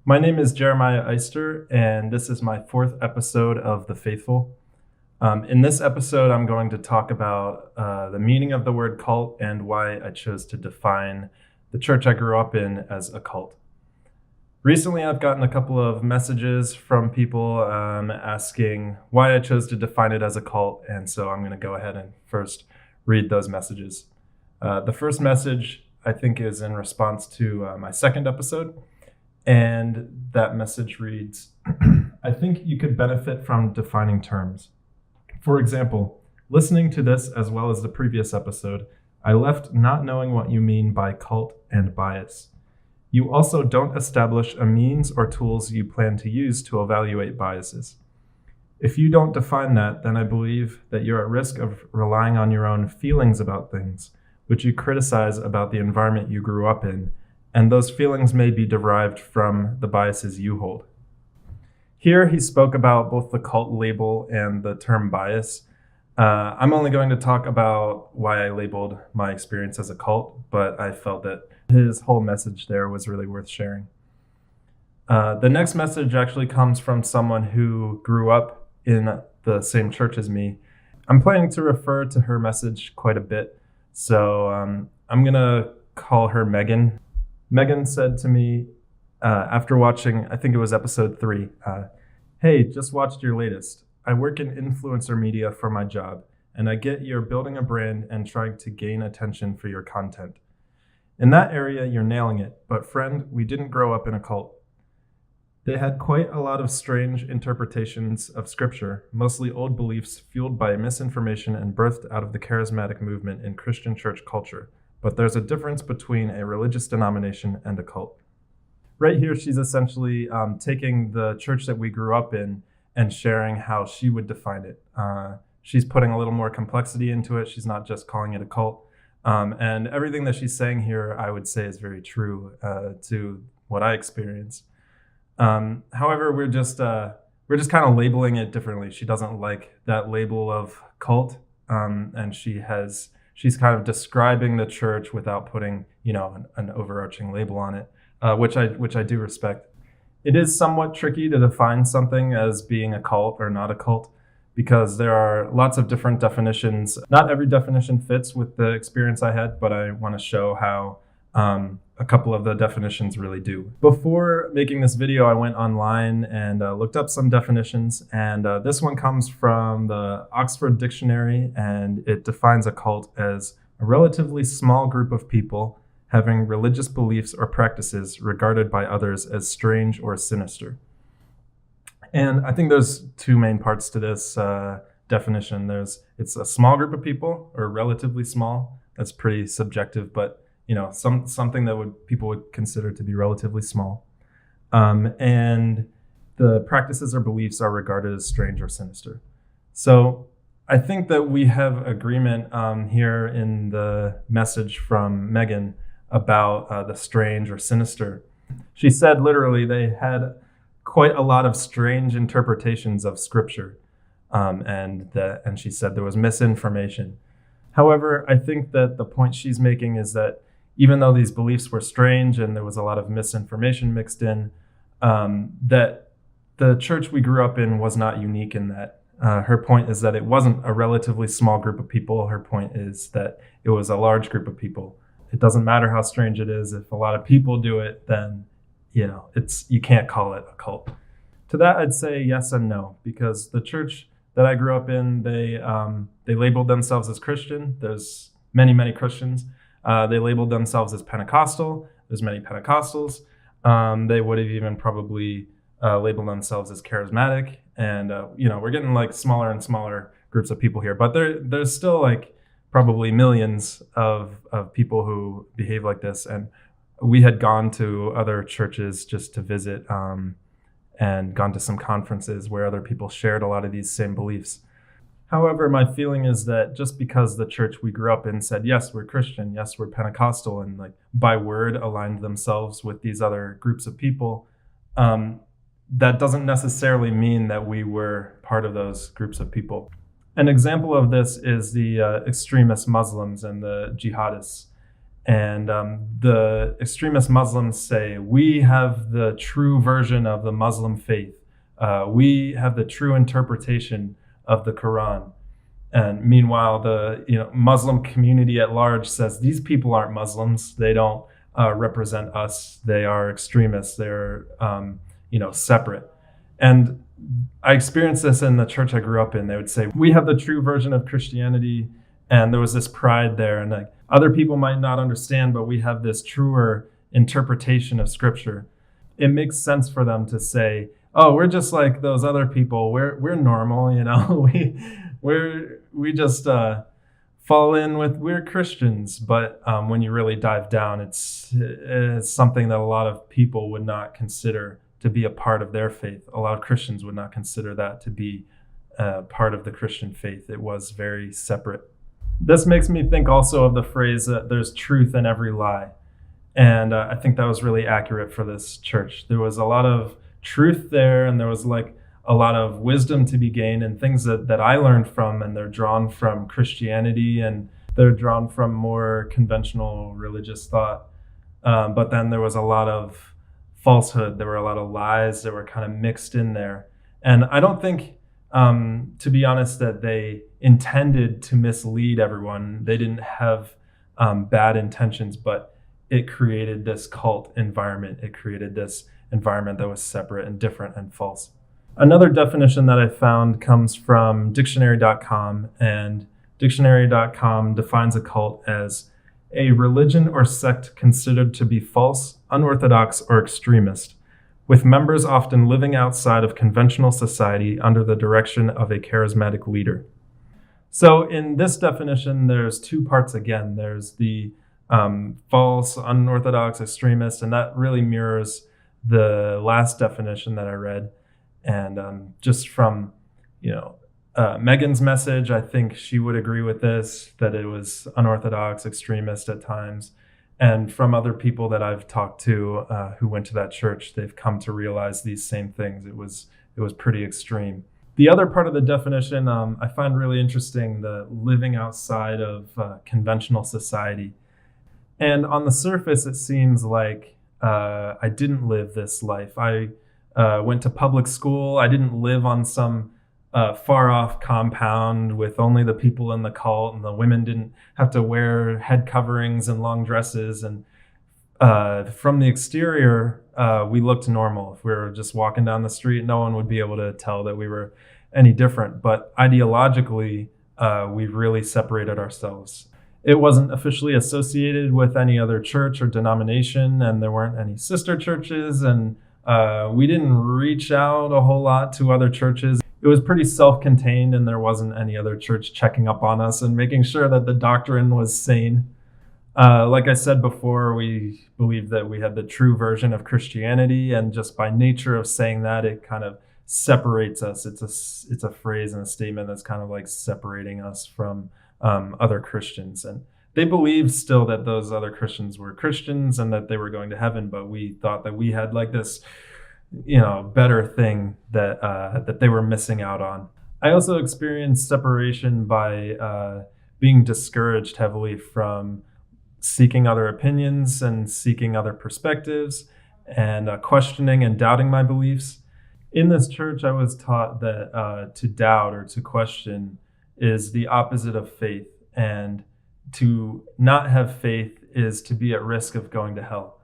My name is Jeremiah Eister, and this is my fourth episode of The Faithful. In this episode, I'm going to talk about the meaning of the word cult and why I chose to define the church I grew up in as a cult. Recently, I've gotten a couple of messages from people asking why I chose to define it as a cult, and so I'm going to go ahead and first read those messages. The first message, I think, is in response to my second episode. And that message reads, I think you could benefit from defining terms. For example, listening to this as well as the previous episode, I left not knowing what you mean by cult and bias. You also don't establish a means or tools you plan to use to evaluate biases. If you don't define that, then I believe that you're at risk of relying on your own feelings about things, which you criticize about the environment you grew up in, and those feelings may be derived from the biases you hold. Here he spoke about both the cult label and the term bias. I'm only going to talk about why I labeled my experience as a cult, but I felt that his whole message there was really worth sharing. The next message actually comes from someone who grew up in the same church as me. I'm planning to refer to her message quite a bit, so I'm going to call her Megan. Megan said to me after watching, I think it was episode 3, hey, just watched your latest. I work in influencer media for my job, and I get you're building a brand and trying to gain attention for your content. In that area, you're nailing it, but friend, we didn't grow up in a cult. They had quite a lot of strange interpretations of scripture, mostly old beliefs fueled by misinformation and birthed out of the charismatic movement in Christian church culture. But there's a difference between a religious denomination and a cult. Right here, she's essentially taking the church that we grew up in and sharing how she would define it. She's putting a little more complexity into it. She's not just calling it a cult. And everything that she's saying here, I would say, is very true to what I experienced. However, we're just kind of labeling it differently. She doesn't like that label of cult, and she's kind of describing the church without putting, an overarching label on it, which I do respect. It is somewhat tricky to define something as being a cult or not a cult because there are lots of different definitions. Not every definition fits with the experience I had, but I want to show how a couple of the definitions really do. Before making this video, I went online and looked up some definitions, and this one comes from the Oxford Dictionary, and it defines a cult as a relatively small group of people having religious beliefs or practices regarded by others as strange or sinister. And I think there's two main parts to this definition. It's a small group of people, or relatively small. That's pretty subjective, but something that people would consider to be relatively small. And the practices or beliefs are regarded as strange or sinister. So I think that we have agreement here in the message from Megan about the strange or sinister. She said literally they had quite a lot of strange interpretations of scripture. And she said there was misinformation. However, I think that the point she's making is that even though these beliefs were strange and there was a lot of misinformation mixed in, that the church we grew up in was not unique in that. Her point is that it wasn't a relatively small group of people. Her point is that it was a large group of people. It doesn't matter how strange it is. If a lot of people do it, then you can't call it a cult. To that, I'd say yes and no, because the church that I grew up in, they labeled themselves as Christian. There's many, many Christians. They labeled themselves as Pentecostal. There's many Pentecostals. They would have even probably labeled themselves as charismatic. And, we're getting like smaller and smaller groups of people here. But there's still like probably millions of people who behave like this. And we had gone to other churches just to visit and gone to some conferences where other people shared a lot of these same beliefs. However, my feeling is that just because the church we grew up in said, yes, we're Christian, yes, we're Pentecostal, and like by word aligned themselves with these other groups of people, that doesn't necessarily mean that we were part of those groups of people. An example of this is the extremist Muslims and the jihadists. And the extremist Muslims say, we have the true version of the Muslim faith. We have the true interpretation of the Quran. And meanwhile, the Muslim community at large says these people aren't Muslims. They don't represent us. They are extremists. They're separate. And I experienced this in the church I grew up in. They would say, we have the true version of Christianity. And there was this pride there. And like, other people might not understand, but we have this truer interpretation of Scripture. It makes sense for them to say, oh, we're just like those other people. We're normal, we just fall in with, we're Christians. But when you really dive down, it's something that a lot of people would not consider to be a part of their faith. A lot of Christians would not consider that to be part of the Christian faith. It was very separate. This makes me think also of the phrase that there's truth in every lie. And I think that was really accurate for this church. There was a lot of truth there, and there was like a lot of wisdom to be gained, and things that I learned from, and they're drawn from Christianity, and they're drawn from more conventional religious thought. But then there was a lot of falsehood. There were a lot of lies that were kind of mixed in there. And I don't think, to be honest, that they intended to mislead everyone. They didn't have bad intentions, but it created this cult environment. It created this environment that was separate and different and false. Another definition that I found comes from dictionary.com, and dictionary.com defines a cult as a religion or sect considered to be false, unorthodox, or extremist, with members often living outside of conventional society under the direction of a charismatic leader. So in this definition, there's two parts again. There's the false, unorthodox, extremist, and that really mirrors the last definition that I read. And just from, Megan's message, I think she would agree with this, that it was unorthodox, extremist at times. And from other people that I've talked to who went to that church, they've come to realize these same things. It was pretty extreme. The other part of the definition I find really interesting, the living outside of conventional society. And on the surface, it seems like I didn't live this life. I went to public school. I didn't live on some far off compound with only the people in the cult, and the women didn't have to wear head coverings and long dresses. And from the exterior, we looked normal. If we were just walking down the street, no one would be able to tell that we were any different. But ideologically, we really separated ourselves. It wasn't officially associated with any other church or denomination, and there weren't any sister churches, and we didn't reach out a whole lot to other churches. It was pretty self-contained, and there wasn't any other church checking up on us and making sure that the doctrine was sane. Like I said before, we believed that we had the true version of Christianity, and just by nature of saying that, it kind of separates us. It's a phrase and a statement that's kind of like separating us from other Christians. And they believed still that those other Christians were Christians and that they were going to heaven, but we thought that we had like this better thing that they were missing out on. I also experienced separation by being discouraged heavily from seeking other opinions and seeking other perspectives and questioning and doubting my beliefs. In this church, I was taught that to doubt or to question is the opposite of faith, and to not have faith is to be at risk of going to hell.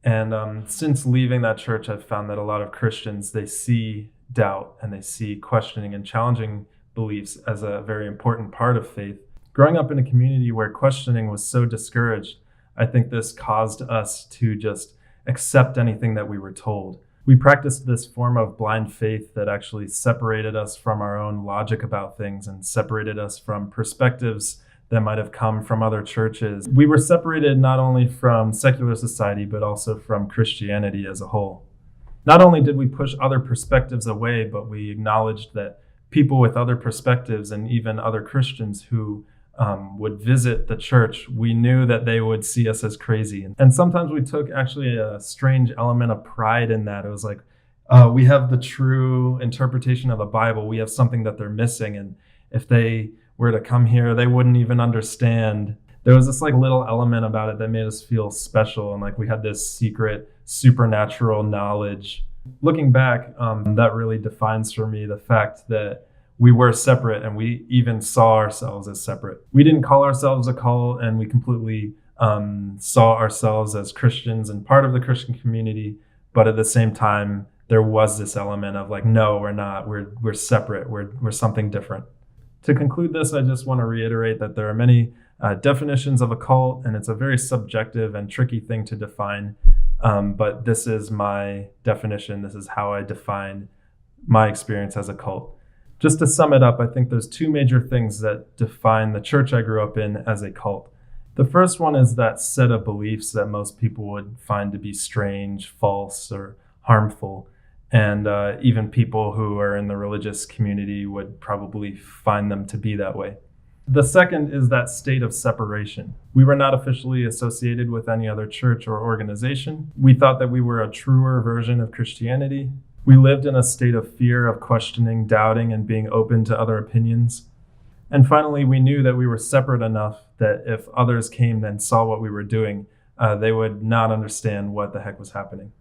And since leaving that church, I've found that a lot of Christians, they see doubt and they see questioning and challenging beliefs as a very important part of faith. Growing up in a community where questioning was so discouraged, I think this caused us to just accept anything that we were told. We practiced this form of blind faith that actually separated us from our own logic about things and separated us from perspectives that might have come from other churches. We were separated not only from secular society, but also from Christianity as a whole. Not only did we push other perspectives away, but we acknowledged that people with other perspectives and even other Christians who would visit the church, we knew that they would see us as crazy. And sometimes we took actually a strange element of pride in that. It was like, we have the true interpretation of the Bible. We have something that they're missing. And if they were to come here, they wouldn't even understand. there was this like little element about it that made us feel special, and like we had this secret supernatural knowledge. Looking back, that really defines for me the fact that we were separate, and we even saw ourselves as separate. We didn't call ourselves a cult, and we completely saw ourselves as Christians and part of the Christian community. But at the same time, there was this element of like, no, we're not. We're separate. We're something different. To conclude this, I just want to reiterate that there are many definitions of a cult, and it's a very subjective and tricky thing to define. But this is my definition. This is how I define my experience as a cult. Just to sum it up, I think there's two major things that define the church I grew up in as a cult. The first one is that set of beliefs that most people would find to be strange, false, or harmful. And even people who are in the religious community would probably find them to be that way. The second is that state of separation. We were not officially associated with any other church or organization. We thought that we were a truer version of Christianity. We lived in a state of fear of questioning, doubting, and being open to other opinions. And finally, we knew that we were separate enough that if others came and saw what we were doing, they would not understand what the heck was happening.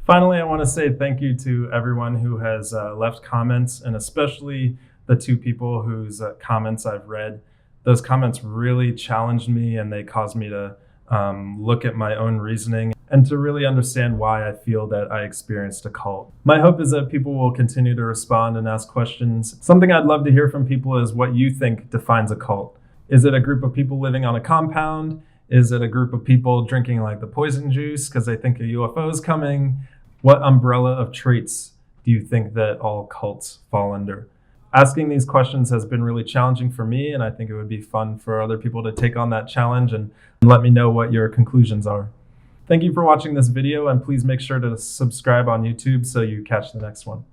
Finally, I want to say thank you to everyone who has left comments, and especially the two people whose comments I've read. Those comments really challenged me, and they caused me to look at my own reasoning and to really understand why I feel that I experienced a cult. My hope is that people will continue to respond and ask questions. Something I'd love to hear from people is what you think defines a cult. Is it a group of people living on a compound? Is it a group of people drinking like the poison juice because they think a UFO is coming? What umbrella of traits do you think that all cults fall under? Asking these questions has been really challenging for me, and I think it would be fun for other people to take on that challenge and let me know what your conclusions are. Thank you for watching this video, and please make sure to subscribe on YouTube so you catch the next one.